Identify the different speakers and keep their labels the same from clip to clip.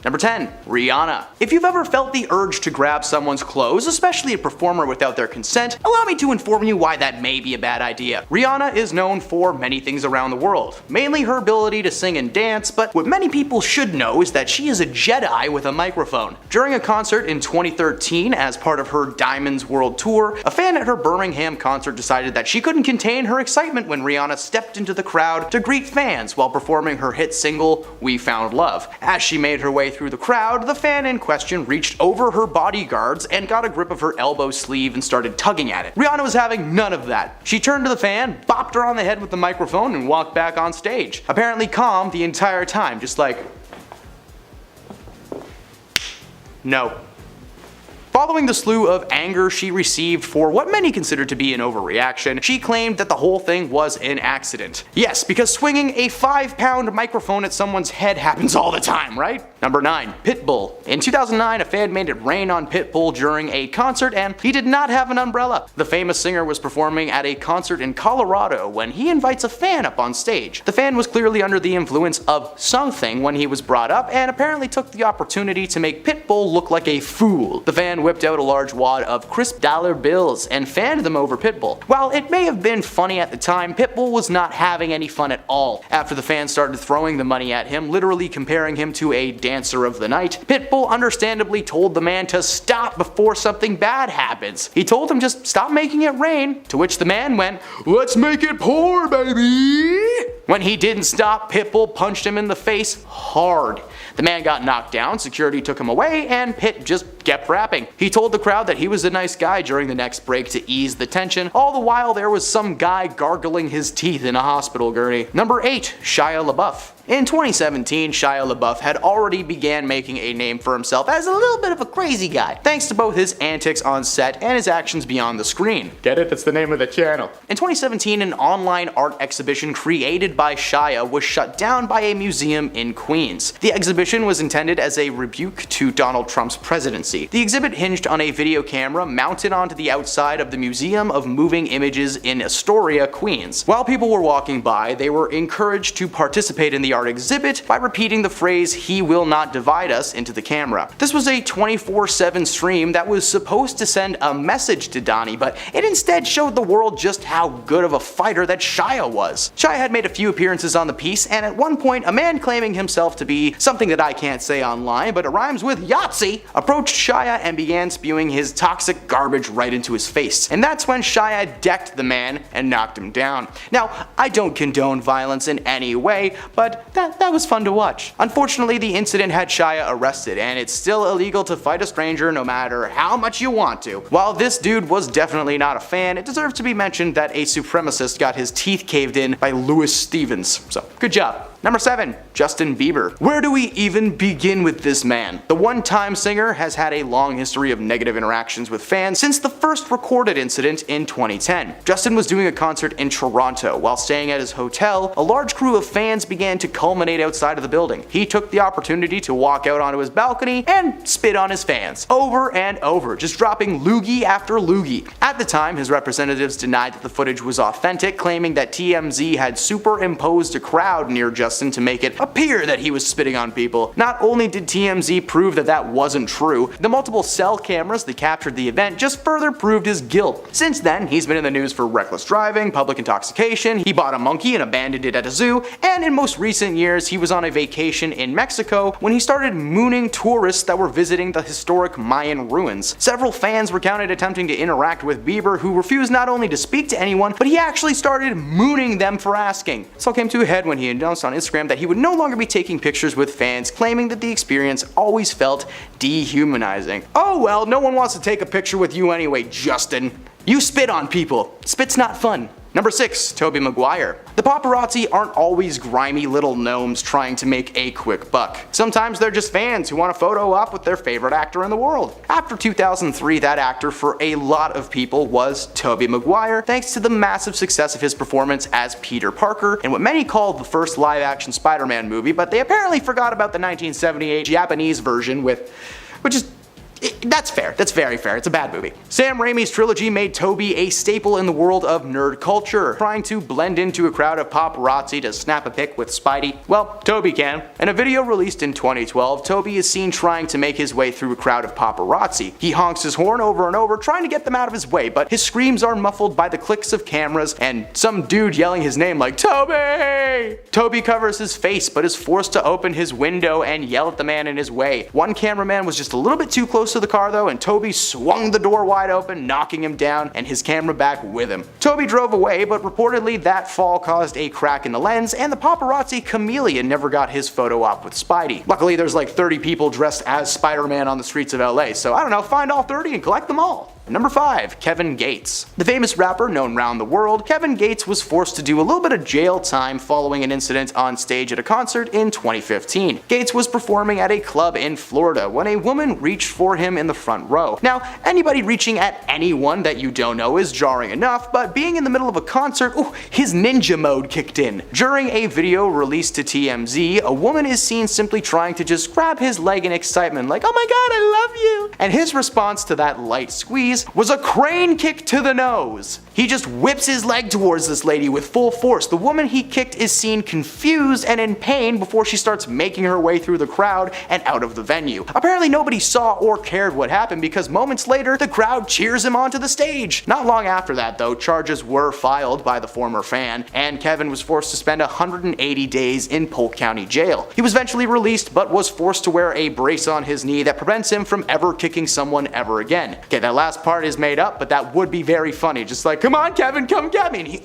Speaker 1: Number 10. Rihanna. If you've ever felt the urge to grab someone's clothes, especially a performer without their consent, allow me to inform you why that may be a bad idea. Rihanna is known for many things around the world, mainly her ability to sing and dance, but what many people should know is that she is a Jedi with a microphone. During a concert in 2013, as part of her Diamonds World Tour, a fan at her Birmingham concert decided that she couldn't contain her excitement when Rihanna stepped into the crowd to greet fans while performing her hit single, We Found Love. As she made her way through the crowd, the fan in question reached over her bodyguards and got a grip of her elbow sleeve and started tugging at it. Rihanna was having none of that. She turned to the fan, bopped her on the head with the microphone, and walked back on stage. Apparently calm the entire time, just like, no. Following the slew of anger she received for what many consider to be an overreaction, she claimed that the whole thing was an accident. Yes, because swinging a 5-pound microphone at someone's head happens all the time, right? Number 9. Pitbull. In 2009, a fan made it rain on Pitbull during a concert and he did not have an umbrella. The famous singer was performing at a concert in Colorado when he invites a fan up on stage. The fan was clearly under the influence of something when he was brought up and apparently took the opportunity to make Pitbull look like a fool. The fan whipped out a large wad of crisp dollar bills and fanned them over Pitbull. While it may have been funny at the time, Pitbull was not having any fun at all. After the fans started throwing the money at him, literally comparing him to a dancer of the night, Pitbull understandably told the man to stop before something bad happens. He told him just stop making it rain, to which the man went, "Let's make it pour, baby!" When he didn't stop, Pitbull punched him in the face hard. The man got knocked down, security took him away, and Pitt just kept rapping. He told the crowd that he was a nice guy during the next break to ease the tension, all the while there was some guy gargling his teeth in a hospital gurney. Number 8. Shia LaBeouf. In 2017, Shia LaBeouf had already began making a name for himself as a little bit of a crazy guy, thanks to both his antics on set and his actions beyond the screen. Get it? That's the name of the channel. In 2017, an online art exhibition created by Shia was shut down by a museum in Queens. The exhibition was intended as a rebuke to Donald Trump's presidency. The exhibit hinged on a video camera mounted onto the outside of the Museum of Moving Images in Astoria, Queens. While people were walking by, they were encouraged to participate in the art exhibit by repeating the phrase "He will not divide us" into the camera. This was a 24/7 stream that was supposed to send a message to Donnie, but it instead showed the world just how good of a fighter that Shia was. Shia had made a few appearances on the piece, and at one point a man claiming himself to be something that I can't say online, but it rhymes with Yahtzee, approached Shia and began spewing his toxic garbage right into his face. And that's when Shia decked the man and knocked him down. Now, I don't condone violence in any way, but that was fun to watch. Unfortunately, the incident had Shia arrested, and it's still illegal to fight a stranger no matter how much you want to. While this dude was definitely not a fan, it deserves to be mentioned that a supremacist got his teeth caved in by Louis Stevens. So, good job. Number 7. Justin Bieber. Where do we even begin with this man? The one-time singer has had a long history of negative interactions with fans since the first recorded incident in 2010. Justin was doing a concert in Toronto. While staying at his hotel, a large crew of fans began to culminate outside of the building. He took the opportunity to walk out onto his balcony and spit on his fans. Over and over, just dropping loogie after loogie. At the time, his representatives denied that the footage was authentic, claiming that TMZ had superimposed a crowd near Justin to make it appear that he was spitting on people. Not only did TMZ prove that that wasn't true, the multiple cell cameras that captured the event just further proved his guilt. Since then, he's been in the news for reckless driving, public intoxication, he bought a monkey and abandoned it at a zoo, and in most recent years, he was on a vacation in Mexico when he started mooning tourists that were visiting the historic Mayan ruins. Several fans were counted attempting to interact with Bieber, who refused not only to speak to anyone, but he actually started mooning them for asking. This all came to a head when he announced on Instagram that he would no longer be taking pictures with fans, claiming that the experience always felt dehumanizing. Oh well, no one wants to take a picture with you anyway, Justin. You spit on people. Spit's not fun. Number 6. Tobey Maguire. The paparazzi aren't always grimy little gnomes trying to make a quick buck. Sometimes they're just fans who want to photo op with their favorite actor in the world. After 2003, that actor for a lot of people was Tobey Maguire, thanks to the massive success of his performance as Peter Parker in what many call the first live-action Spider-Man movie, but they apparently forgot about the 1978 Japanese version which is That's fair. That's very fair. It's a bad movie. Sam Raimi's trilogy made Tobey a staple in the world of nerd culture, trying to blend into a crowd of paparazzi to snap a pic with Spidey. Well, Tobey can. In a video released in 2012, Tobey is seen trying to make his way through a crowd of paparazzi. He honks his horn over and over, trying to get them out of his way, but his screams are muffled by the clicks of cameras and some dude yelling his name like, "Tobey!" Tobey covers his face, but is forced to open his window and yell at the man in his way. One cameraman was just a little bit too close to the car though, and Tobey swung the door wide open, knocking him down and his camera back with him. Tobey drove away, but reportedly that fall caused a crack in the lens, and the paparazzi chameleon never got his photo op with Spidey. Luckily there's like 30 people dressed as Spider-Man on the streets of LA, so I don't know, find all 30 and collect them all. Number 5. Kevin Gates. The famous rapper known around the world, Kevin Gates was forced to do a little bit of jail time following an incident on stage at a concert in 2015. Gates was performing at a club in Florida when a woman reached for him in the front row. Now, anybody reaching at anyone that you don't know is jarring enough, but being in the middle of a concert, his ninja mode kicked in. During a video released to TMZ, a woman is seen simply trying to just grab his leg in excitement like, "Oh my god, I love you!" And his response to that light squeeze was a crane kick to the nose. He just whips his leg towards this lady with full force. The woman he kicked is seen confused and in pain before she starts making her way through the crowd and out of the venue. Apparently nobody saw or cared what happened because moments later the crowd cheers him onto the stage. Not long after that though, charges were filed by the former fan, and Kevin was forced to spend 180 days in Polk County Jail. He was eventually released but was forced to wear a brace on his knee that prevents him from ever kicking someone ever again. Okay, that last part is made up, but that would be very funny. Just like, "Come on, Kevin, come get me." And he,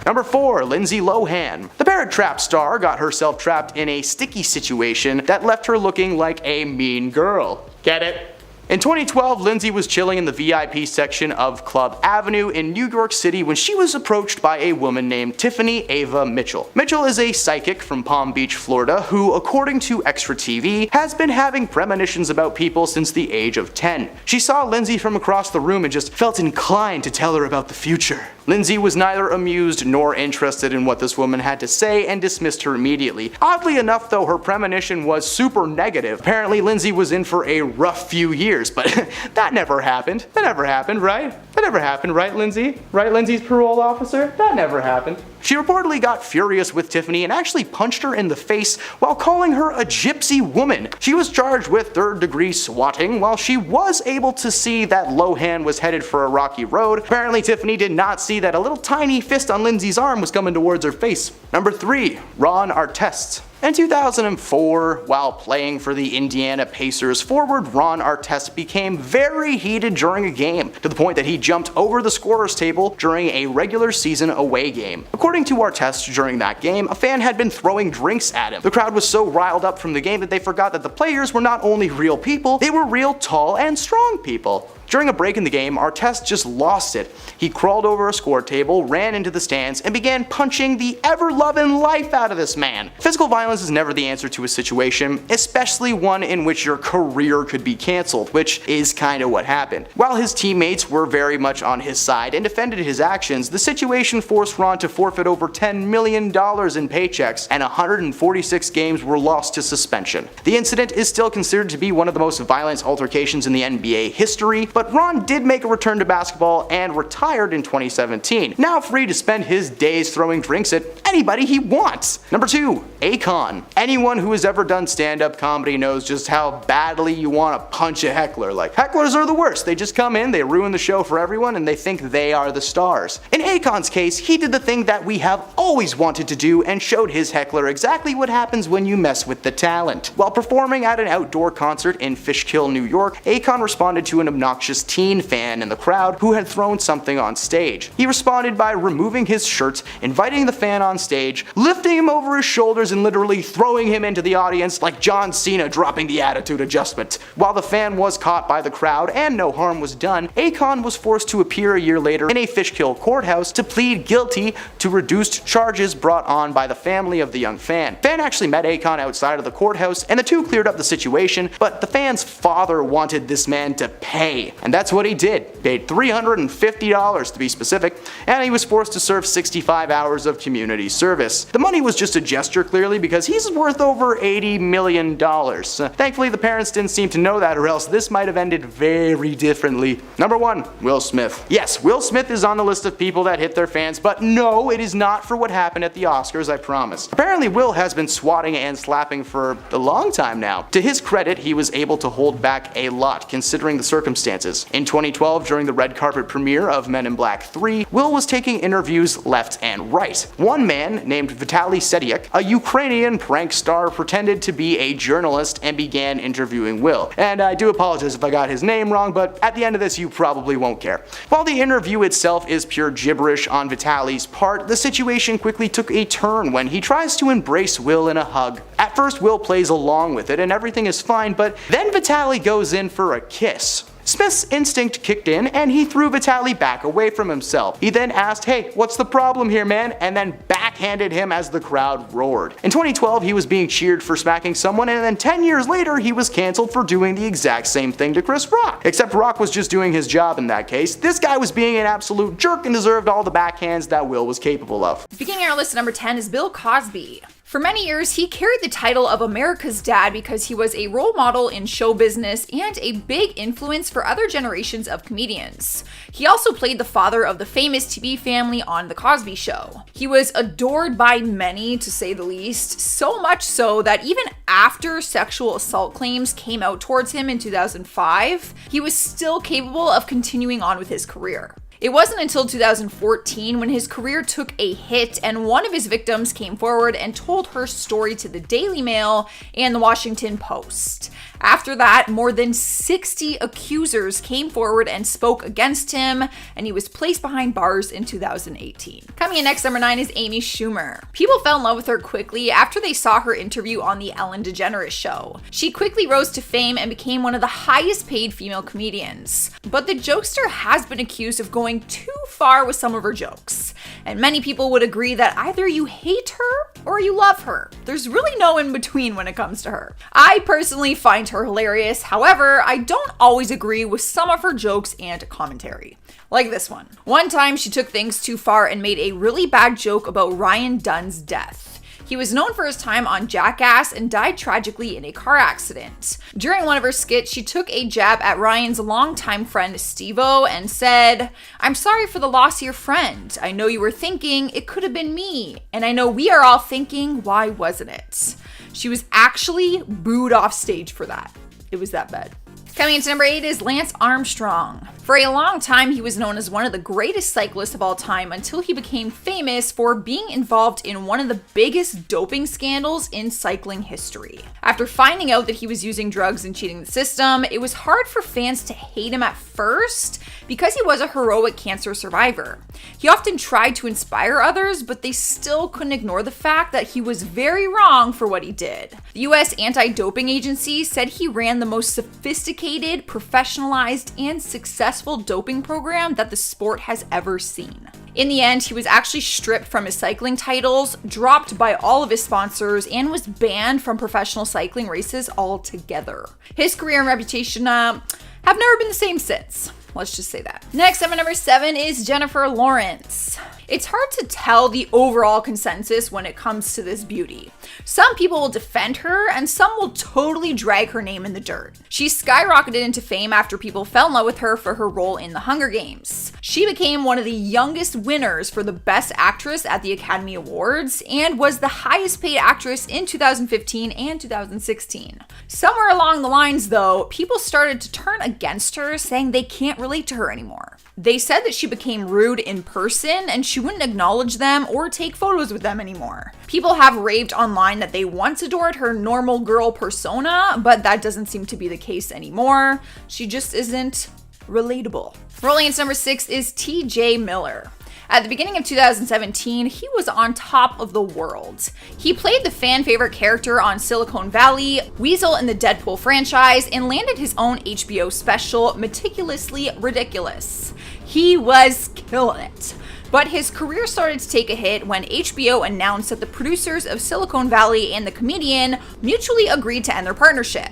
Speaker 1: Number 4. Lindsay Lohan. The Parent Trap star got herself trapped in a sticky situation that left her looking like a mean girl. Get it? In 2012, Lindsay was chilling in the VIP section of Club Avenue in New York City when she was approached by a woman named Tiffany Ava Mitchell. Mitchell is a psychic from Palm Beach, Florida, who, according to Extra TV, has been having premonitions about people since the age of 10. She saw Lindsay from across the room and just felt inclined to tell her about the future. Lindsay was neither amused nor interested in what this woman had to say and dismissed her immediately. Oddly enough though, her premonition was super negative. Apparently Lindsay was in for a rough few years, but that never happened. That never happened, right? That never happened, right, Lindsay? Right, Lindsay's parole officer? That never happened. She reportedly got furious with Tiffany and actually punched her in the face while calling her a gypsy woman. She was charged with third-degree swatting. While she was able to see that Lohan was headed for a rocky road, apparently Tiffany did not see that a little tiny fist on Lindsay's arm was coming towards her face. Number 3. Ron Artest. In 2004, while playing for the Indiana Pacers, forward Ron Artest became very heated during a game, to the point that he jumped over the scorer's table during a regular season away game. According to Artest, during that game, a fan had been throwing drinks at him. The crowd was so riled up from the game that they forgot that the players were not only real people, they were real tall and strong people. During a break in the game, Artest just lost it. He crawled over a score table, ran into the stands, and began punching the ever-loving life out of this man. Physical violence is never the answer to a situation, especially one in which your career could be cancelled, which is kinda what happened. While his teammates were very much on his side and defended his actions, the situation forced Ron to forfeit over $10 million in paychecks, and 146 games were lost to suspension. The incident is still considered to be one of the most violent altercations in the NBA history, but Ron did make a return to basketball and retired in 2017, now free to spend his days throwing drinks at anybody he wants. Number 2. Akon. Anyone who has ever done stand-up comedy knows just how badly you want to punch a heckler. Like, hecklers are the worst. They just come in, they ruin the show for everyone, and they think they are the stars. In Akon's case, he did the thing that we have always wanted to do and showed his heckler exactly what happens when you mess with the talent. While performing at an outdoor concert in Fishkill, New York, Akon responded to an obnoxious teen fan in the crowd who had thrown something on stage. He responded by removing his shirt, inviting the fan on stage, lifting him over his shoulders and literally throwing him into the audience like John Cena dropping the attitude adjustment. While the fan was caught by the crowd and no harm was done, Akon was forced to appear a year later in a Fishkill courthouse to plead guilty to reduced charges brought on by the family of the young fan. Fan actually met Akon outside of the courthouse and the two cleared up the situation, but the fan's father wanted this man to pay. And that's what he did, paid $350 to be specific, and he was forced to serve 65 hours of community service. The money was just a gesture, clearly, because he's worth over $80 million. Thankfully, the parents didn't seem to know that, or else this might have ended very differently. Number 1, Will Smith. Yes, Will Smith is on the list of people that hit their fans, but no, it is not for what happened at the Oscars, I promise. Apparently, Will has been swatting and slapping for a long time now. To his credit, he was able to hold back a lot, considering the circumstances. In 2012, during the red carpet premiere of Men in Black 3, Will was taking interviews left and right. One man, named Vitaly Sediuk, a Ukrainian prank star, pretended to be a journalist and began interviewing Will. And I do apologize if I got his name wrong, but at the end of this, you probably won't care. While the interview itself is pure gibberish on Vitaly's part, the situation quickly took a turn when he tries to embrace Will in a hug. At first, Will plays along with it and everything is fine, but then Vitaly goes in for a kiss. Smith's instinct kicked in and he threw Vitaly back away from himself. He then asked, "Hey, what's the problem here, man?" and then backhanded him as the crowd roared. In 2012, he was being cheered for smacking someone, and then 10 years later, he was cancelled for doing the exact same thing to Chris Rock. Except Rock was just doing his job in that case. This guy was being an absolute jerk and deserved all the backhands that Will was capable of.
Speaker 2: Beginning our list at number 10 is Bill Cosby. For many years, he carried the title of America's Dad because he was a role model in show business and a big influence for other generations of comedians. He also played the father of the famous TV family on The Cosby Show. He was adored by many, to say the least, so much so that even after sexual assault claims came out towards him in 2005, he was still capable of continuing on with his career. It wasn't until 2014 when his career took a hit and one of his victims came forward and told her story to the Daily Mail and the Washington Post. After that, more than 60 accusers came forward and spoke against him, and he was placed behind bars in 2018. Coming in next, number 9 is Amy Schumer. People fell in love with her quickly after they saw her interview on The Ellen DeGeneres Show. She quickly rose to fame and became one of the highest paid female comedians. But the jokester has been accused of going too far with some of her jokes. And many people would agree that either you hate her or you love her. There's really no in between when it comes to her. I personally find her hilarious. However, I don't always agree with some of her jokes and commentary. Like this one. One time she took things too far and made a really bad joke about Ryan Dunn's death. He was known for his time on Jackass and died tragically in a car accident. During one of her skits, she took a jab at Ryan's longtime friend Steve-O and said, "I'm sorry for the loss of your friend. I know you were thinking it could have been me. And I know we are all thinking, why wasn't it?" She was actually booed off stage for that. It was that bad. Coming into number 8 is Lance Armstrong. For a long time, he was known as one of the greatest cyclists of all time until he became famous for being involved in one of the biggest doping scandals in cycling history. After finding out that he was using drugs and cheating the system, it was hard for fans to hate him at first because he was a heroic cancer survivor. He often tried to inspire others, but they still couldn't ignore the fact that he was very wrong for what he did. The US Anti-Doping Agency said he ran the most sophisticated, professionalized, and successful doping program that the sport has ever seen. In the end, he was actually stripped from his cycling titles, dropped by all of his sponsors, and was banned from professional cycling races altogether. His career and reputation have never been the same since. Let's just say that. Next up at number 7 is Jennifer Lawrence. It's hard to tell the overall consensus when it comes to this beauty. Some people will defend her and some will totally drag her name in the dirt. She skyrocketed into fame after people fell in love with her for her role in the Hunger Games. She became one of the youngest winners for the Best Actress at the Academy Awards and was the highest paid actress in 2015 and 2016. Somewhere along the lines though, people started to turn against her, saying they can't relate to her anymore. They said that she became rude in person and she wouldn't acknowledge them or take photos with them anymore. People have raved online that they once adored her normal girl persona, but that doesn't seem to be the case anymore. She just isn't relatable. Rolling into number 6 is TJ Miller. At the beginning of 2017, he was on top of the world. He played the fan favorite character on Silicon Valley, Weasel in the Deadpool franchise, and landed his own HBO special, Meticulously Ridiculous. He was killing it. But his career started to take a hit when HBO announced that the producers of Silicon Valley and the comedian mutually agreed to end their partnership.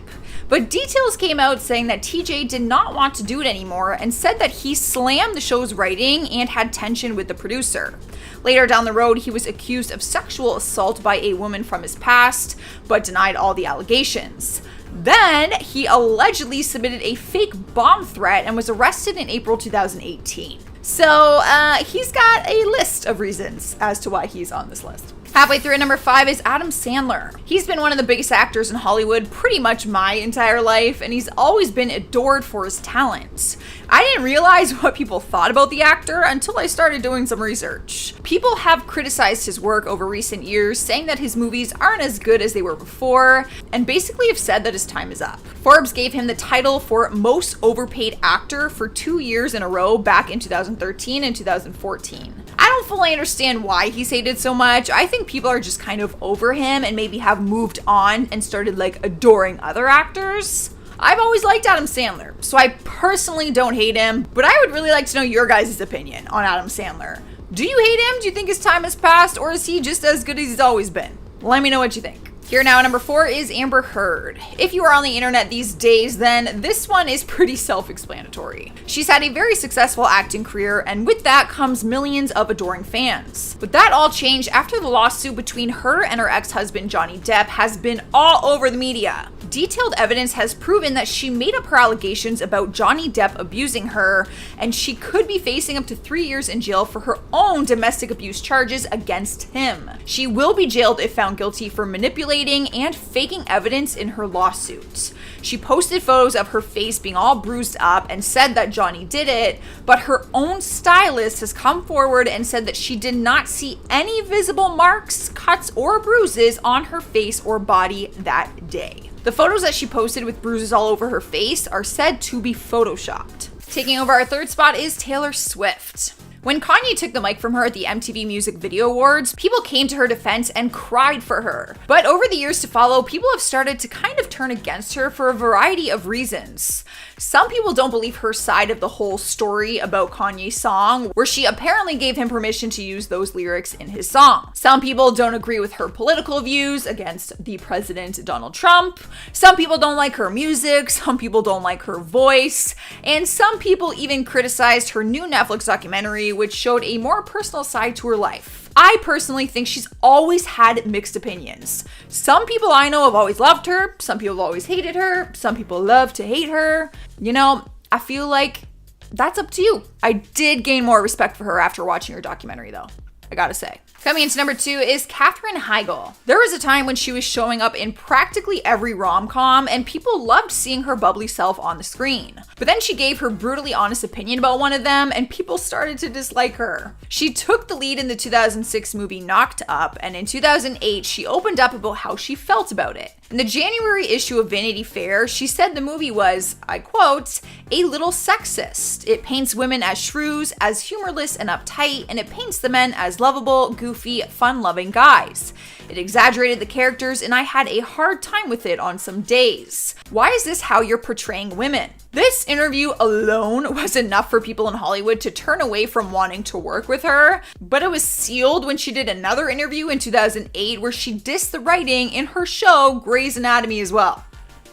Speaker 2: But details came out saying that TJ did not want to do it anymore and said that he slammed the show's writing and had tension with the producer. Later down the road, he was accused of sexual assault by a woman from his past, but denied all the allegations. Then, he allegedly submitted a fake bomb threat and was arrested in April 2018. So, he's got a list of reasons as to why he's on this list. Halfway through at number 5 is Adam Sandler. He's been one of the biggest actors in Hollywood pretty much my entire life, and he's always been adored for his talent. I didn't realize what people thought about the actor until I started doing some research. People have criticized his work over recent years, saying that his movies aren't as good as they were before, and basically have said that his time is up. Forbes gave him the title for Most Overpaid Actor for 2 years in a row back in 2013 and 2014. I don't fully understand why he's hated so much. I think people are just kind of over him and maybe have moved on and started adoring other actors. I've always liked Adam Sandler, so I personally don't hate him, but I would really like to know your guys' opinion on Adam Sandler. Do you hate him? Do you think his time has passed, or is he just as good as he's always been? Let me know what you think. Here now at number 4 is Amber Heard. If you are on the internet these days, then this one is pretty self-explanatory. She's had a very successful acting career, and with that comes millions of adoring fans. But that all changed after the lawsuit between her and her ex-husband Johnny Depp has been all over the media. Detailed evidence has proven that she made up her allegations about Johnny Depp abusing her, and she could be facing up to 3 years in jail for her own domestic abuse charges against him. She will be jailed if found guilty for manipulating and faking evidence in her lawsuit. She posted photos of her face being all bruised up and said that Johnny did it, but her own stylist has come forward and said that she did not see any visible marks, cuts, or bruises on her face or body that day. The photos that she posted with bruises all over her face are said to be photoshopped. Taking over our 3rd spot is Taylor Swift. When Kanye took the mic from her at the MTV Music Video Awards, people came to her defense and cried for her. But over the years to follow, people have started to kind of turn against her for a variety of reasons. Some people don't believe her side of the whole story about Kanye's song, where she apparently gave him permission to use those lyrics in his song. Some people don't agree with her political views against the president Donald Trump. Some people don't like her music. Some people don't like her voice. And some people even criticized her new Netflix documentary, which showed a more personal side to her life. I personally think she's always had mixed opinions. Some people I know have always loved her, some people have always hated her, some people love to hate her. You know, I feel like that's up to you. I did gain more respect for her after watching her documentary though, I gotta say. Coming into number 2 is Katherine Heigl. There was a time when she was showing up in practically every rom-com and people loved seeing her bubbly self on the screen. But then she gave her brutally honest opinion about one of them and people started to dislike her. She took the lead in the 2006 movie Knocked Up, and in 2008 she opened up about how she felt about it. In the January issue of Vanity Fair, she said the movie was, I quote, a little sexist. It paints women as shrews, as humorless and uptight, and it paints the men as lovable, goofy, fun-loving guys. It exaggerated the characters, and I had a hard time with it on some days. Why is this how you're portraying women? This interview alone was enough for people in Hollywood to turn away from wanting to work with her, but it was sealed when she did another interview in 2008 where she dissed the writing in her show Grey's Anatomy as well.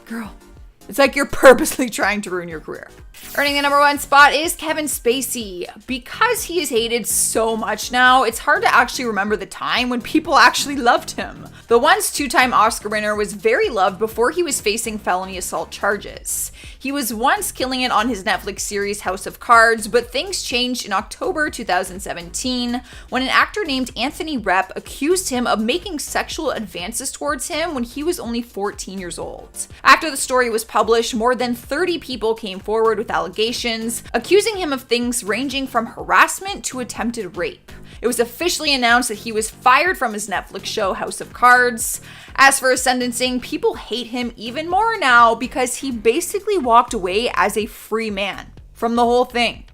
Speaker 2: Girl, it's like you're purposely trying to ruin your career. Earning the number 1 spot is Kevin Spacey. Because he is hated so much now, it's hard to actually remember the time when people actually loved him. The once 2-time Oscar winner was very loved before he was facing felony assault charges. He was once killing it on his Netflix series House of Cards, but things changed in October 2017 when an actor named Anthony Rapp accused him of making sexual advances towards him when he was only 14 years old. After the story was published, more than 30 people came forward with allegations, accusing him of things ranging from harassment to attempted rape. It was officially announced that he was fired from his Netflix show House of Cards. As for his sentencing, people hate him even more now because he basically walked away as a free man from the whole thing.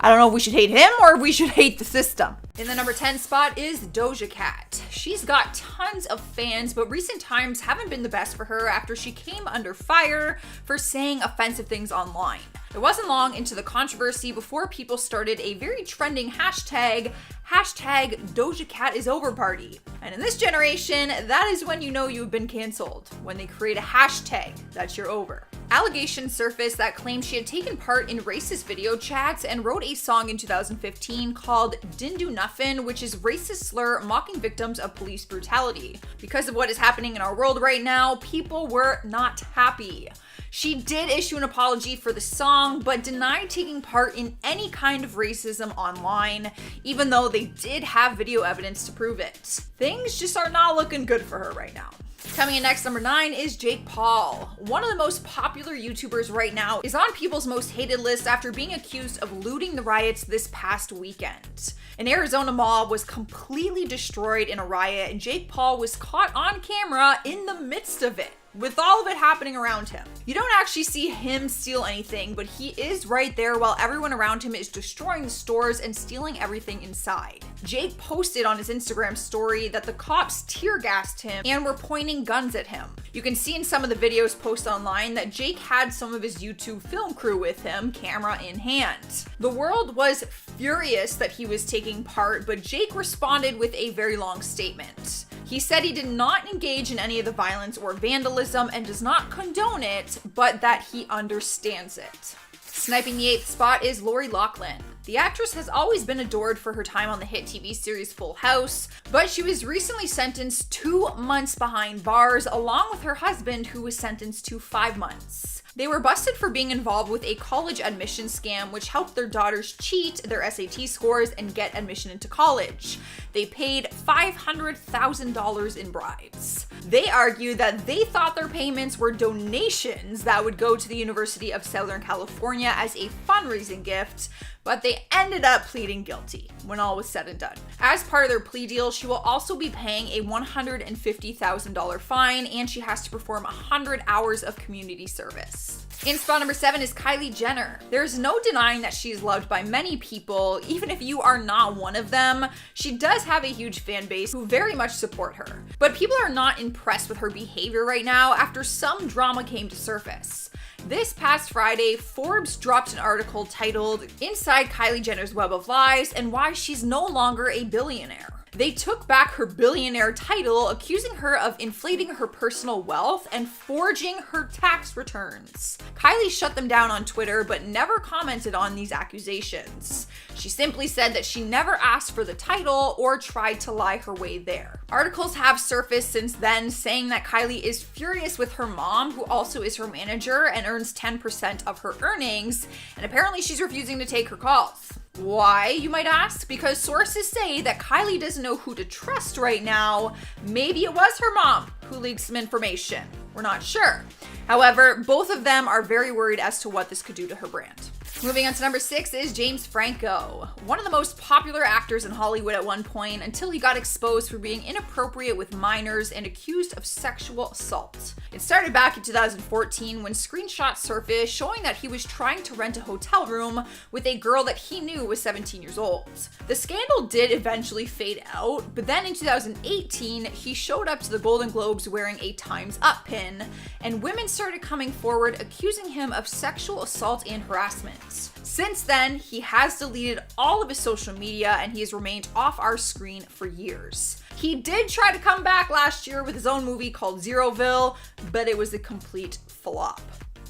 Speaker 2: I don't know if we should hate him or if we should hate the system. In the number 10 spot is Doja Cat. She's got tons of fans, but recent times haven't been the best for her after she came under fire for saying offensive things online. It wasn't long into the controversy before people started a very trending hashtag Doja Cat is over party. And in this generation, that is when you know you've been canceled, when they create a hashtag that you're over. Allegations surfaced that claimed she had taken part in racist video chats and wrote a song in 2015 called Didn't Do Nuffin, which is racist slur mocking victims of police brutality. Because of what is happening in our world right now, people were not happy. She did issue an apology for the song, but denied taking part in any kind of racism online, even though they did have video evidence to prove it. Things just are not looking good for her right now. Coming in next, number 9 is Jake Paul. One of the most popular YouTubers right now is on people's most hated list after being accused of looting the riots this past weekend. An Arizona mob was completely destroyed in a riot, and Jake Paul was caught on camera in the midst of it, with all of it happening around him. You don't actually see him steal anything, but he is right there while everyone around him is destroying the stores and stealing everything inside. Jake posted on his Instagram story that the cops tear gassed him and were pointing guns at him. You can see in some of the videos posted online that Jake had some of his YouTube film crew with him, camera in hand. The world was furious that he was taking part, but Jake responded with a very long statement. He said he did not engage in any of the violence or vandalism and does not condone it, but that he understands it. Sniping the 8th spot is Lori Loughlin. The actress has always been adored for her time on the hit TV series Full House, but she was recently sentenced 2 months behind bars, along with her husband, who was sentenced to 5 months. They were busted for being involved with a college admission scam which helped their daughters cheat their SAT scores and get admission into college. They paid $500,000 in bribes. They argued that they thought their payments were donations that would go to the University of Southern California as a fundraising gift, but they ended up pleading guilty when all was said and done. As part of their plea deal, she will also be paying a $150,000 fine, and she has to perform 100 hours of community service. In spot number 7 is Kylie Jenner. There's no denying that she is loved by many people, even if you are not one of them. She does have a huge fan base who very much support her. But people are not impressed with her behavior right now after some drama came to surface. This past Friday, Forbes dropped an article titled Inside Kylie Jenner's Web of Lies and Why She's No Longer a Billionaire. They took back her billionaire title, accusing her of inflating her personal wealth and forging her tax returns. Kylie shut them down on Twitter, but never commented on these accusations. She simply said that she never asked for the title or tried to lie her way there. Articles have surfaced since then saying that Kylie is furious with her mom, who also is her manager and earns 10% of her earnings, and apparently she's refusing to take her calls. Why, you might ask? Because sources say that Kylie doesn't know who to trust right now. Maybe it was her mom who leaked some information. We're not sure. However, both of them are very worried as to what this could do to her brand. Moving on to number 6 is James Franco, one of the most popular actors in Hollywood at one point until he got exposed for being inappropriate with minors and accused of sexual assault. It started back in 2014 when screenshots surfaced showing that he was trying to rent a hotel room with a girl that he knew was 17 years old. The scandal did eventually fade out, but then in 2018, he showed up to the Golden Globes wearing a Time's Up pin, and women started coming forward accusing him of sexual assault and harassment. Since then, he has deleted all of his social media and he has remained off our screen for years. He did try to come back last year with his own movie called Zeroville, but it was a complete flop.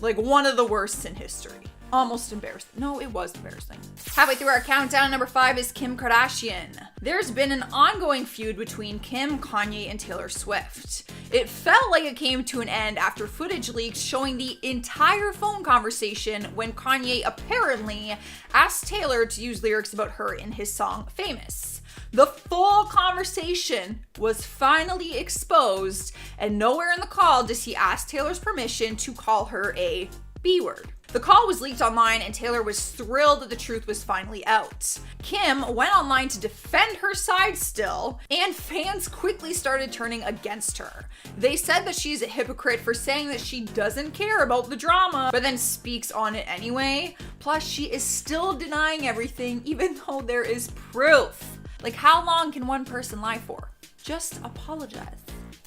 Speaker 2: Like one of the worst in history. Almost embarrassing. No, it was embarrassing. Halfway through our countdown, number 5 is Kim Kardashian. There's been an ongoing feud between Kim, Kanye, and Taylor Swift. It felt like it came to an end after footage leaked showing the entire phone conversation when Kanye apparently asked Taylor to use lyrics about her in his song Famous. The full conversation was finally exposed, and nowhere in the call does he ask Taylor's permission to call her a B-word. The call was leaked online and Taylor was thrilled that the truth was finally out. Kim went online to defend her side still, and fans quickly started turning against her. They said that she's a hypocrite for saying that she doesn't care about the drama, but then speaks on it anyway. Plus, she is still denying everything even though there is proof. Like, how long can one person lie for? Just apologize.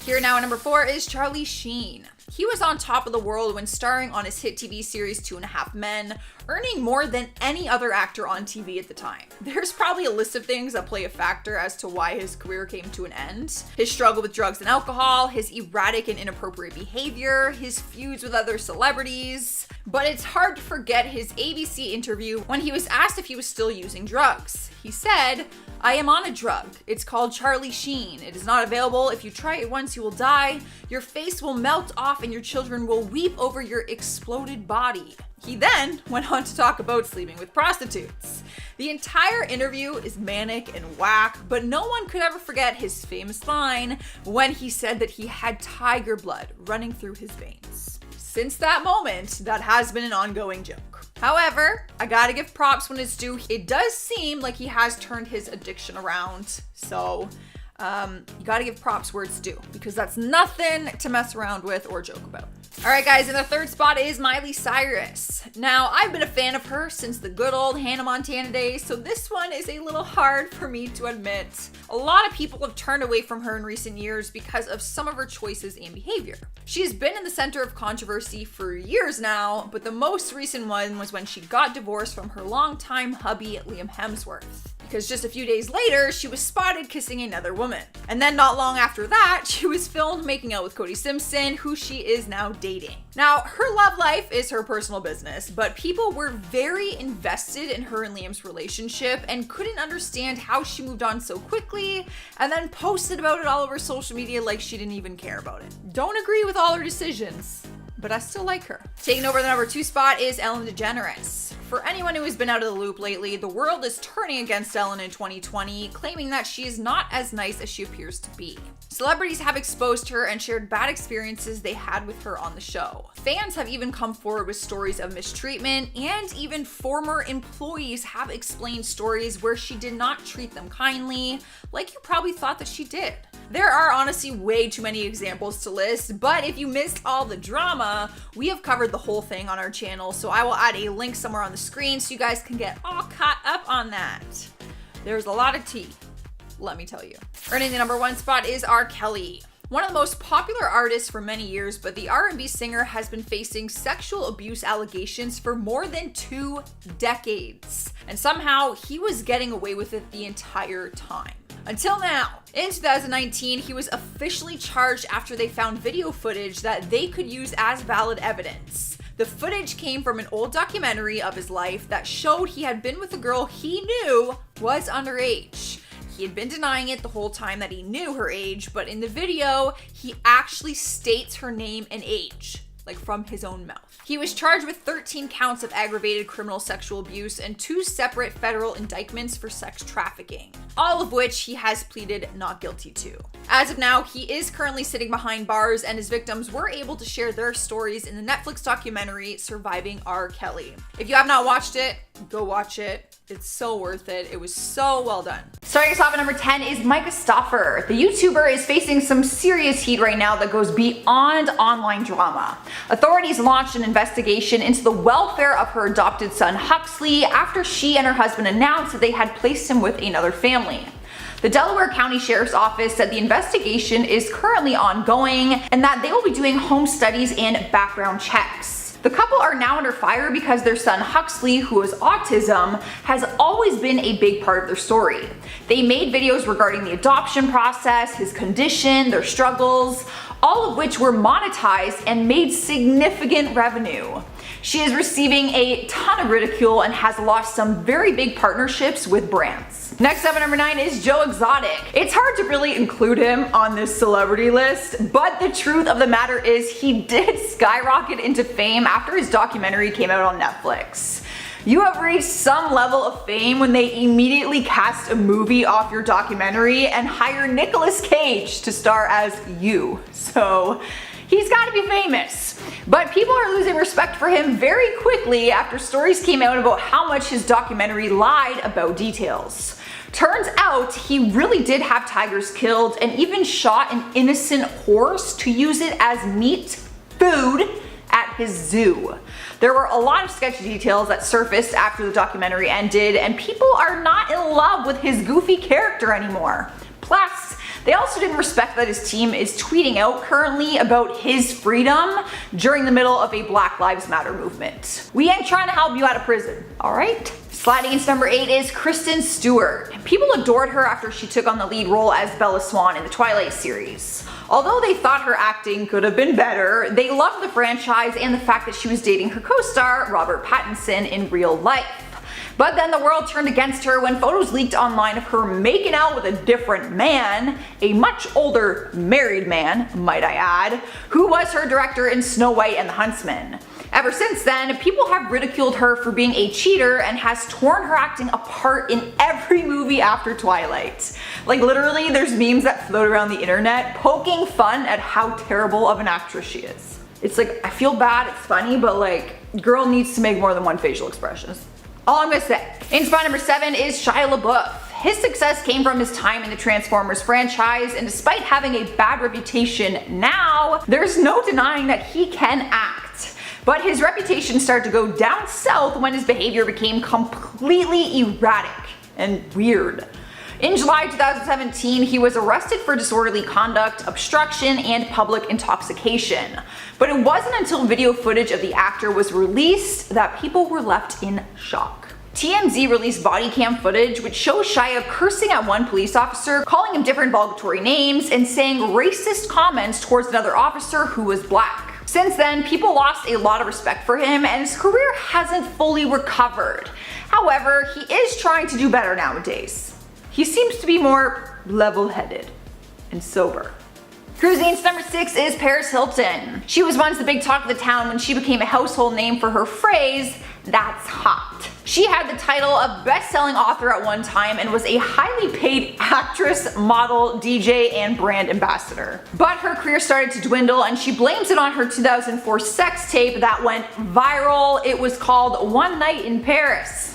Speaker 2: Here now at number 4 is Charlie Sheen. He was on top of the world when starring on his hit TV series 2.5 Men, earning more than any other actor on TV at the time. There's probably a list of things that play a factor as to why his career came to an end. His struggle with drugs and alcohol, his erratic and inappropriate behavior, his feuds with other celebrities. But it's hard to forget his ABC interview when he was asked if he was still using drugs. He said, "I am on a drug. It's called Charlie Sheen. It is not available. If you try it once, you will die. Your face will melt off and your children will weep over your exploded body." He then went on to talk about sleeping with prostitutes. The entire interview is manic and whack, but no one could ever forget his famous line when he said that he had tiger blood running through his veins. Since that moment, that has been an ongoing joke. However, I gotta give props when it's due. It does seem like he has turned his addiction around, so you gotta give props where it's due, because that's nothing to mess around with or joke about. Alright guys, in the third spot is Miley Cyrus. Now, I've been a fan of her since the good old Hannah Montana days, so this one is a little hard for me to admit. A lot of people have turned away from her in recent years because of some of her choices and behavior. She has been in the center of controversy for years now, but the most recent one was when she got divorced from her longtime hubby, Liam Hemsworth. Because just a few days later, she was spotted kissing another woman. And then not long after that, she was filmed making out with Cody Simpson, who she is now dating. Now, her love life is her personal business, but people were very invested in her and Liam's relationship and couldn't understand how she moved on so quickly and then posted about it all over social media like she didn't even care about it. Don't agree with all her decisions, but I still like her. Taking over the number 2 spot is Ellen DeGeneres. For anyone who has been out of the loop lately, the world is turning against Ellen in 2020, claiming that she is not as nice as she appears to be. Celebrities have exposed her and shared bad experiences they had with her on the show. Fans have even come forward with stories of mistreatment, and even former employees have explained stories where she did not treat them kindly, like you probably thought that she did. There are honestly way too many examples to list, but if you missed all the drama, we have covered the whole thing on our channel, so I will add a link somewhere on the screen so you guys can get all caught up on that. There's a lot of tea, let me tell you. Earning the number 1 spot is R. Kelly. One of the most popular artists for many years, but the R&B singer has been facing sexual abuse allegations for more than 2 decades. And somehow, he was getting away with it the entire time. Until now. In 2019, he was officially charged after they found video footage that they could use as valid evidence. The footage came from an old documentary of his life that showed he had been with a girl he knew was underage. He had been denying it the whole time that he knew her age, but in the video, he actually states her name and age, like from his own mouth. He was charged with 13 counts of aggravated criminal sexual abuse and 2 separate federal indictments for sex trafficking, all of which he has pleaded not guilty to. As of now, he is currently sitting behind bars, and his victims were able to share their stories in the Netflix documentary Surviving R. Kelly. If you have not watched it, go watch it. It's so worth it. It was so well done. Starting us off at number 10 is Micah Stauffer. The YouTuber is facing some serious heat right now that goes beyond online drama. Authorities launched an investigation into the welfare of her adopted son Huxley after she and her husband announced that they had placed him with another family. The Delaware County Sheriff's Office said the investigation is currently ongoing and that they will be doing home studies and background checks. The couple are now under fire because their son Huxley, who has autism, has always been a big part of their story. They made videos regarding the adoption process, his condition, their struggles, all of which were monetized and made significant revenue. She is receiving a ton of ridicule and has lost some very big partnerships with brands. Next up at number 9 is Joe Exotic. It's hard to really include him on this celebrity list, but the truth of the matter is he did skyrocket into fame after his documentary came out on Netflix. You have reached some level of fame when they immediately cast a movie off your documentary and hire Nicolas Cage to star as you. So he's got to be famous. But people are losing respect for him very quickly after stories came out about how much his documentary lied about details. Turns out he really did have tigers killed and even shot an innocent horse to use it as meat food at his zoo. There were a lot of sketchy details that surfaced after the documentary ended, and people are not in love with his goofy character anymore. Plus, They also didn't respect that his team is tweeting out currently about his freedom during the middle of a Black Lives Matter movement. We ain't trying to help you out of prison, alright? Sliding into number 8 is Kristen Stewart. People adored her after she took on the lead role as Bella Swan in the Twilight series. Although they thought her acting could have been better, they loved the franchise and the fact that she was dating her co-star Robert Pattinson in real life. But then the world turned against her when photos leaked online of her making out with a different man, a much older married man, might I add, who was her director in Snow White and the Huntsman. Ever since then, people have ridiculed her for being a cheater and has torn her acting apart in every movie after Twilight. Like literally, there's memes that float around the internet poking fun at how terrible of an actress she is. It's like, I feel bad, it's funny, but like, girl needs to make more than one facial expression. All I'm gonna say. In spot number 7 is Shia LaBeouf. His success came from his time in the Transformers franchise, and despite having a bad reputation now, there's no denying that he can act. But his reputation started to go down south when his behavior became completely erratic and weird. In July 2017, he was arrested for disorderly conduct, obstruction, and public intoxication. But it wasn't until video footage of the actor was released that people were left in shock. TMZ released body cam footage which shows Shia cursing at one police officer, calling him different derogatory names, and saying racist comments towards another officer who was black. Since then, people lost a lot of respect for him and his career hasn't fully recovered. However, he is trying to do better nowadays. He seems to be more level-headed and sober. Cruising to number 6 is Paris Hilton. She was once the big talk of the town when she became a household name for her phrase, "That's hot." She had the title of best-selling author at one time and was a highly paid actress, model, DJ, and brand ambassador. But her career started to dwindle and she blames it on her 2004 sex tape that went viral. It was called One Night in Paris.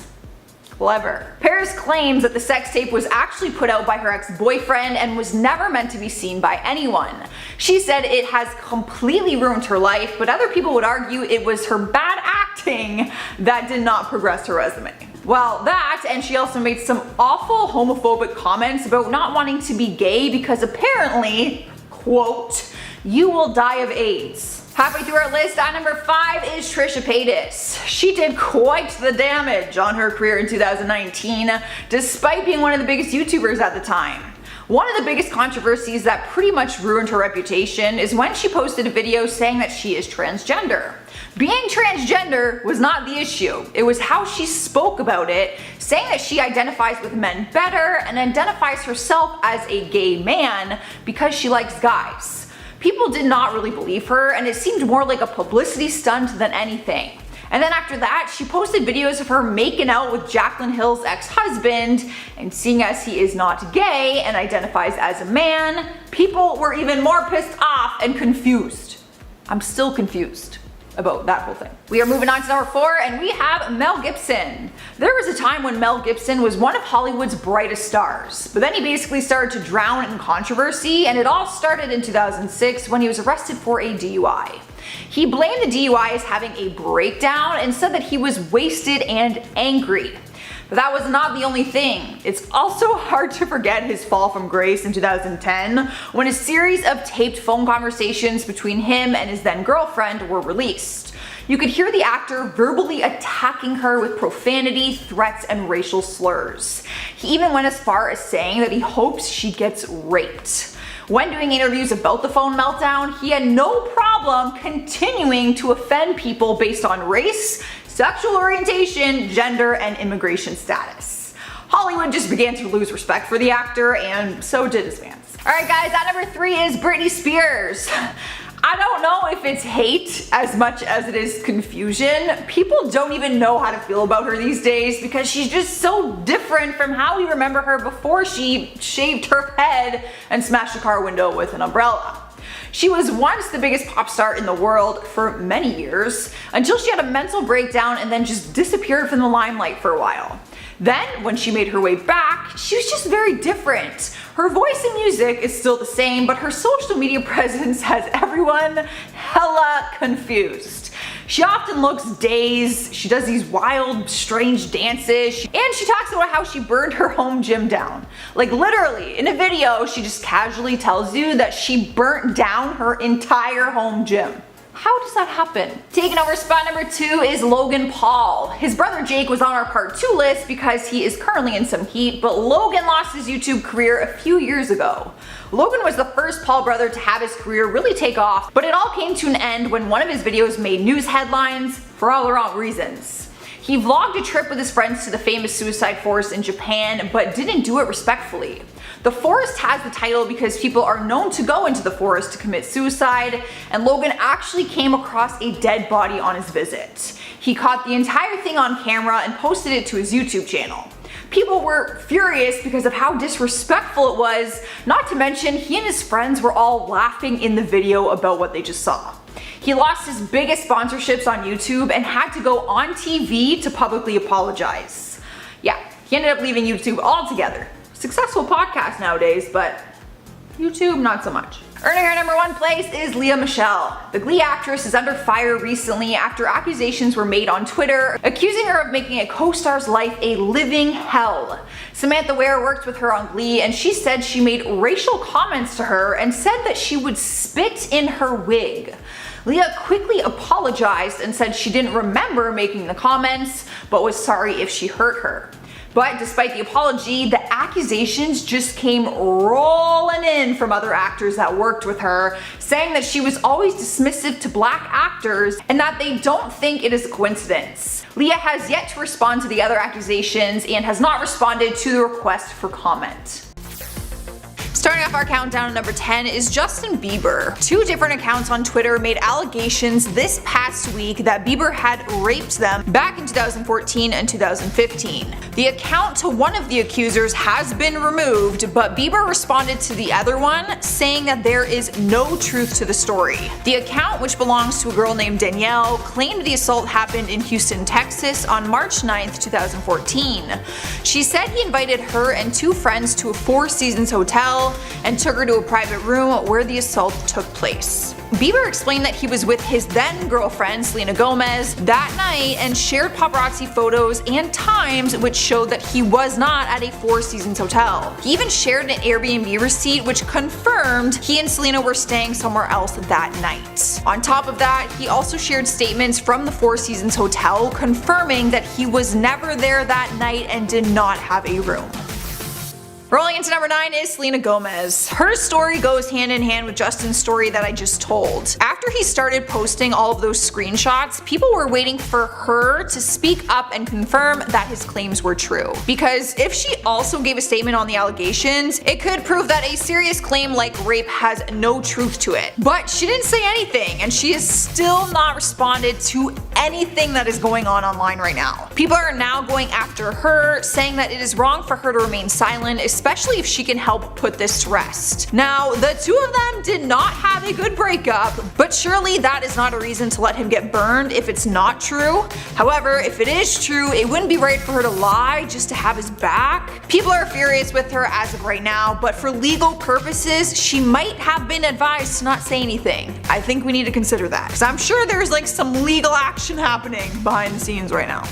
Speaker 2: Clever. Paris claims that the sex tape was actually put out by her ex-boyfriend and was never meant to be seen by anyone. She said it has completely ruined her life, but other people would argue it was her bad acting that did not progress her resume. Well, that, and she also made some awful homophobic comments about not wanting to be gay because apparently, quote, "you will die of AIDS." Halfway through our list, at number 5 is Trisha Paytas. She did quite the damage on her career in 2019, despite being one of the biggest YouTubers at the time. One of the biggest controversies that pretty much ruined her reputation is when she posted a video saying that she is transgender. Being transgender was not the issue, it was how she spoke about it, saying that she identifies with men better and identifies herself as a gay man because she likes guys. People did not really believe her and it seemed more like a publicity stunt than anything. And then after that, she posted videos of her making out with Jaclyn Hill's ex-husband, and seeing as he is not gay and identifies as a man, people were even more pissed off and confused. I'm still confused about that whole thing. We are moving on to number 4 and we have Mel Gibson. There was a time when Mel Gibson was one of Hollywood's brightest stars, but then he basically started to drown in controversy, and it all started in 2006 when he was arrested for a DUI. He blamed the DUI as having a breakdown and said that he was wasted and angry. But that was not the only thing. It's also hard to forget his fall from grace in 2010 when a series of taped phone conversations between him and his then girlfriend were released. You could hear the actor verbally attacking her with profanity, threats, and racial slurs. He even went as far as saying that he hopes she gets raped. When doing interviews about the phone meltdown, he had no problem continuing to offend people based on race, sexual orientation, gender, and immigration status. Hollywood just began to lose respect for the actor, and so did his fans. Alright guys, at number 3 is Britney Spears. I don't know if it's hate as much as it is confusion. People don't even know how to feel about her these days because she's just so different from how we remember her before she shaved her head and smashed a car window with an umbrella. She was once the biggest pop star in the world for many years, until she had a mental breakdown and then just disappeared from the limelight for a while. Then, when she made her way back, she was just very different. Her voice and music is still the same, but her social media presence has everyone hella confused. She often looks dazed, she does these wild, strange dances, and she talks about how she burned her home gym down. Like literally, in a video, she just casually tells you that she burnt down her entire home gym. How does that happen? Taking over spot number 2 is Logan Paul. His brother Jake was on our part 2 list because he is currently in some heat, but Logan lost his YouTube career a few years ago. Logan was the first Paul brother to have his career really take off, but it all came to an end when one of his videos made news headlines for all the wrong reasons. He vlogged a trip with his friends to the famous suicide forest in Japan, but didn't do it respectfully. The forest has the title because people are known to go into the forest to commit suicide, and Logan actually came across a dead body on his visit. He caught the entire thing on camera and posted it to his YouTube channel. People were furious because of how disrespectful it was, not to mention he and his friends were all laughing in the video about what they just saw. He lost his biggest sponsorships on YouTube and had to go on TV to publicly apologize. Yeah, he ended up leaving YouTube altogether. Successful podcast nowadays, but YouTube not so much. Earning her number 1 place is Lea Michele. The Glee actress is under fire recently after accusations were made on Twitter, accusing her of making a co-star's life a living hell. Samantha Ware worked with her on Glee, and she said she made racial comments to her and said that she would spit in her wig. Lea quickly apologized and said she didn't remember making the comments, but was sorry if she hurt her. But despite the apology, the accusations just came rolling in from other actors that worked with her, saying that she was always dismissive to black actors and that they don't think it is a coincidence. Lea has yet to respond to the other accusations and has not responded to the request for comment. Starting off our countdown at number 10 is Justin Bieber. 2 different accounts on Twitter made allegations this past week that Bieber had raped them back in 2014 and 2015. The account to one of the accusers has been removed, but Bieber responded to the other one, saying that there is no truth to the story. The account, which belongs to a girl named Danielle, claimed the assault happened in Houston, Texas on March 9th, 2014. She said he invited her and 2 friends to a Four Seasons hotel and took her to a private room where the assault took place. Bieber explained that he was with his then girlfriend Selena Gomez that night and shared paparazzi photos and times which showed that he was not at a Four Seasons hotel. He even shared an Airbnb receipt which confirmed he and Selena were staying somewhere else that night. On top of that, he also shared statements from the Four Seasons hotel confirming that he was never there that night and did not have a room. Rolling into number 9 is Selena Gomez. Her story goes hand in hand with Justin's story that I just told. After he started posting all of those screenshots, people were waiting for her to speak up and confirm that his claims were true. Because if she also gave a statement on the allegations, it could prove that a serious claim like rape has no truth to it. But she didn't say anything, and she has still not responded to anything that is going on online right now. People are now going after her, saying that it is wrong for her to remain silent, especially if she can help put this to rest. Now, the 2 of them did not have a good breakup, but surely that is not a reason to let him get burned if it's not true. However, if it is true, it wouldn't be right for her to lie just to have his back. People are furious with her as of right now, but for legal purposes, she might have been advised to not say anything. I think we need to consider that, because I'm sure there's like some legal action happening behind the scenes right now.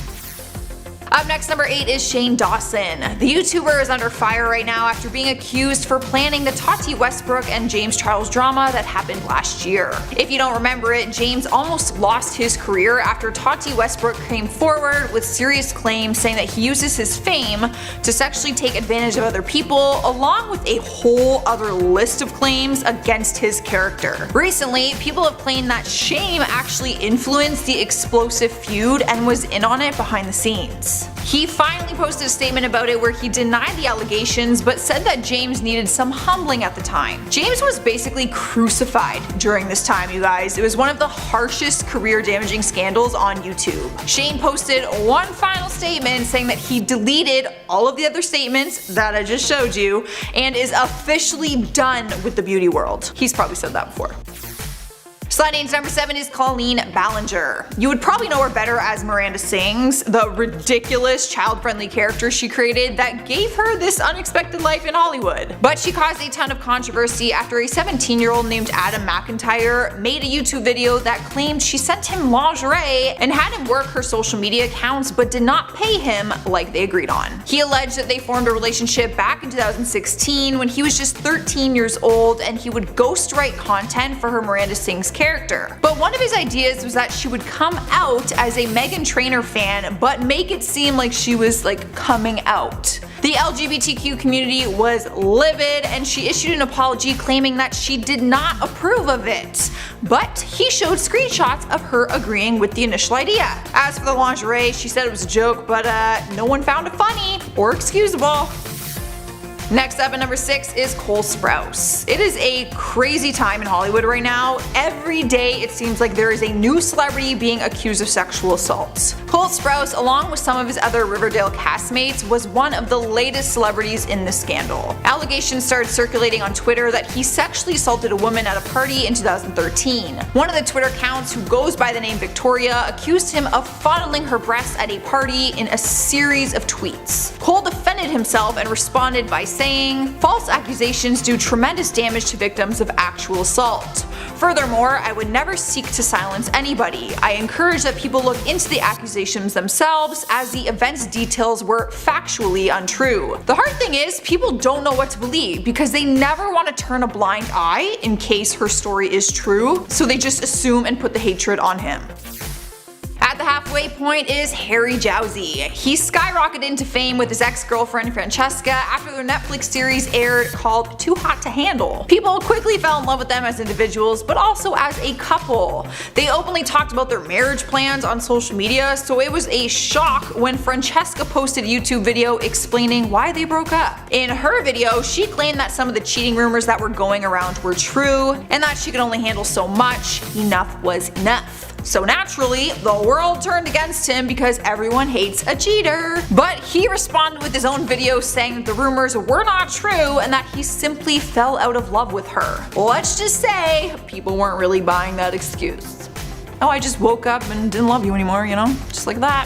Speaker 2: Up next, number 8 is Shane Dawson. The YouTuber is under fire right now after being accused for planning the Tati Westbrook and James Charles drama that happened last year. If you don't remember it, James almost lost his career after Tati Westbrook came forward with serious claims saying that he uses his fame to sexually take advantage of other people, along with a whole other list of claims against his character. Recently, people have claimed that Shane actually influenced the explosive feud and was in on it behind the scenes. He finally posted a statement about it where he denied the allegations but said that James needed some humbling at the time. James was basically crucified during this time, you guys. It was one of the harshest career-damaging scandals on YouTube. Shane posted one final statement saying that he deleted all of the other statements that I just showed you and is officially done with the beauty world. He's probably said that before. Sliding into number 7 is Colleen Ballinger. You would probably know her better as Miranda Sings, the ridiculous child-friendly character she created that gave her this unexpected life in Hollywood. But she caused a ton of controversy after a 17-year-old named Adam McIntyre made a YouTube video that claimed she sent him lingerie and had him work her social media accounts but did not pay him like they agreed on. He alleged that they formed a relationship back in 2016 when he was just 13 years old and he would ghostwrite content for her Miranda Sings character. But one of his ideas was that she would come out as a Meghan Trainor fan but make it seem like she was coming out. The LGBTQ community was livid and she issued an apology claiming that she did not approve of it. But he showed screenshots of her agreeing with the initial idea. As for the lingerie, she said it was a joke, but no one found it funny or excusable. Next up at number 6 is Cole Sprouse. It is a crazy time in Hollywood right now. Every day it seems like there is a new celebrity being accused of sexual assault. Cole Sprouse, along with some of his other Riverdale castmates, was one of the latest celebrities in this scandal. Allegations started circulating on Twitter that he sexually assaulted a woman at a party in 2013. One of the Twitter accounts, who goes by the name Victoria, accused him of fondling her breasts at a party in a series of tweets. Cole defended himself and responded by saying, "False accusations do tremendous damage to victims of actual assault. Furthermore, I would never seek to silence anybody. I encourage that people look into the accusations themselves, as the event's details were factually untrue." The hard thing is, people don't know what to believe because they never want to turn a blind eye in case her story is true, so they just assume and put the hatred on him. At the halfway point is Harry Jowsey. He skyrocketed into fame with his ex-girlfriend Francesca after their Netflix series aired called Too Hot to Handle. People quickly fell in love with them as individuals, but also as a couple. They openly talked about their marriage plans on social media, so it was a shock when Francesca posted a YouTube video explaining why they broke up. In her video, she claimed that some of the cheating rumors that were going around were true, and that she could only handle so much. Enough was enough. So naturally, the world turned against him because everyone hates a cheater. But he responded with his own video saying that the rumors were not true and that he simply fell out of love with her. Let's just say, people weren't really buying that excuse. Oh, I just woke up and didn't love you anymore, you know? Just like that.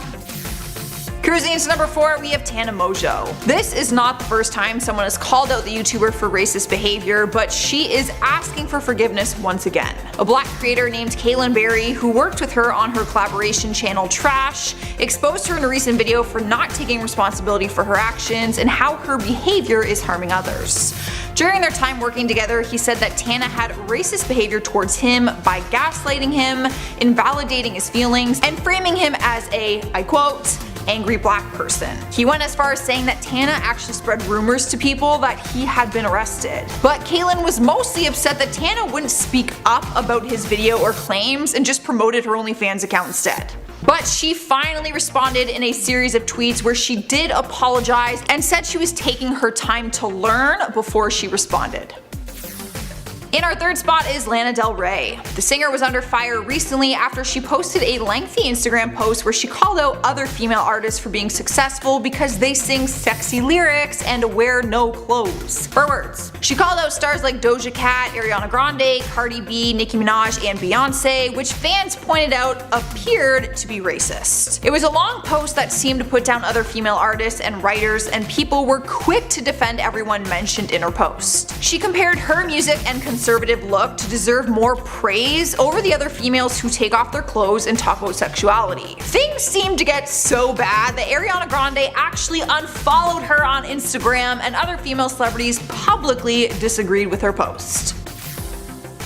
Speaker 2: Cruising into number 4, we have Tana Mojo. This is not the first time someone has called out the YouTuber for racist behavior, but she is asking for forgiveness once again. A black creator named Kaylin Berry, who worked with her on her collaboration channel Trash, exposed her in a recent video for not taking responsibility for her actions and how her behavior is harming others. During their time working together, he said that Tana had racist behavior towards him by gaslighting him, invalidating his feelings, and framing him as a, I quote, angry black person. He went as far as saying that Tana actually spread rumors to people that he had been arrested. But Kaylin was mostly upset that Tana wouldn't speak up about his video or claims and just promoted her OnlyFans account instead. But she finally responded in a series of tweets where she did apologize and said she was taking her time to learn before she responded. In our third spot is Lana Del Rey. The singer was under fire recently after she posted a lengthy Instagram post where she called out other female artists for being successful because they sing sexy lyrics and wear no clothes. Her words. She called out stars like Doja Cat, Ariana Grande, Cardi B, Nicki Minaj, and Beyonce, which fans pointed out appeared to be racist. It was a long post that seemed to put down other female artists and writers, and people were quick to defend everyone mentioned in her post. She compared her music and conservative look to deserve more praise over the other females who take off their clothes and talk about sexuality. Things seemed to get so bad that Ariana Grande actually unfollowed her on Instagram, and other female celebrities publicly disagreed with her post.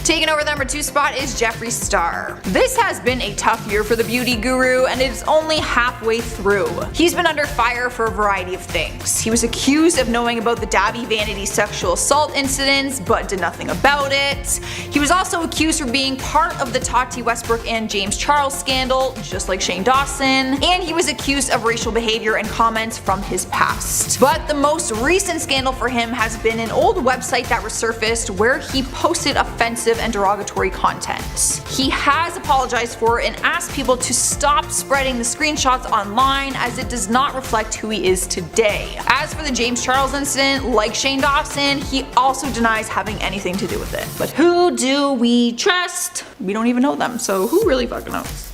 Speaker 2: Taking over the number 2 spot is Jeffree Star. This has been a tough year for the beauty guru, and it is only halfway through. He's been under fire for a variety of things. He was accused of knowing about the Dabby Vanity sexual assault incidents, but did nothing about it. He was also accused of being part of the Tati Westbrook and James Charles scandal, just like Shane Dawson, and he was accused of racial behavior and comments from his past. But the most recent scandal for him has been an old website that resurfaced where he posted offensive and derogatory content. He has apologized for it and asked people to stop spreading the screenshots online as it does not reflect who he is today. As for the James Charles incident, like Shane Dawson, he also denies having anything to do with it. But who do we trust? We don't even know them, so who really fucking knows?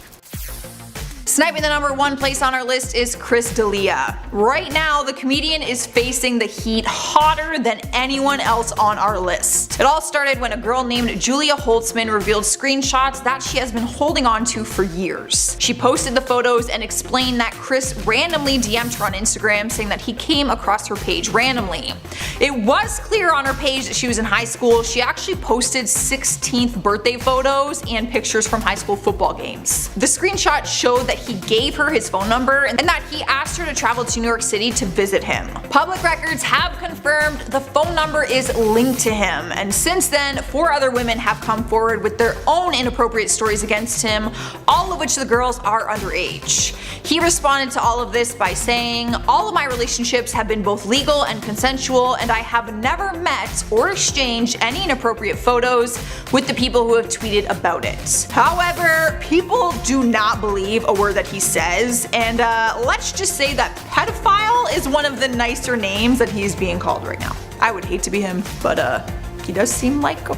Speaker 2: Sniping the number 1 place on our list is Chris D'Elia. Right now, the comedian is facing the heat hotter than anyone else on our list. It all started when a girl named Julia Holtzman revealed screenshots that she has been holding on to for years. She posted the photos and explained that Chris randomly DM'd her on Instagram saying that he came across her page randomly. It was clear on her page that she was in high school. She actually posted 16th birthday photos and pictures from high school football games. The screenshot showed that he gave her his phone number and that he asked her to travel to New York City to visit him. Public records have confirmed the phone number is linked to him, and since then 4 other women have come forward with their own inappropriate stories against him, all of which the girls are underage. He responded to all of this by saying, "All of my relationships have been both legal and consensual, and I have never met or exchanged any inappropriate photos with the people who have tweeted about it." However, people do not believe a word that he says, and let's just say that pedophile is one of the nicer names that he's being called right now. I would hate to be him, but he does seem like a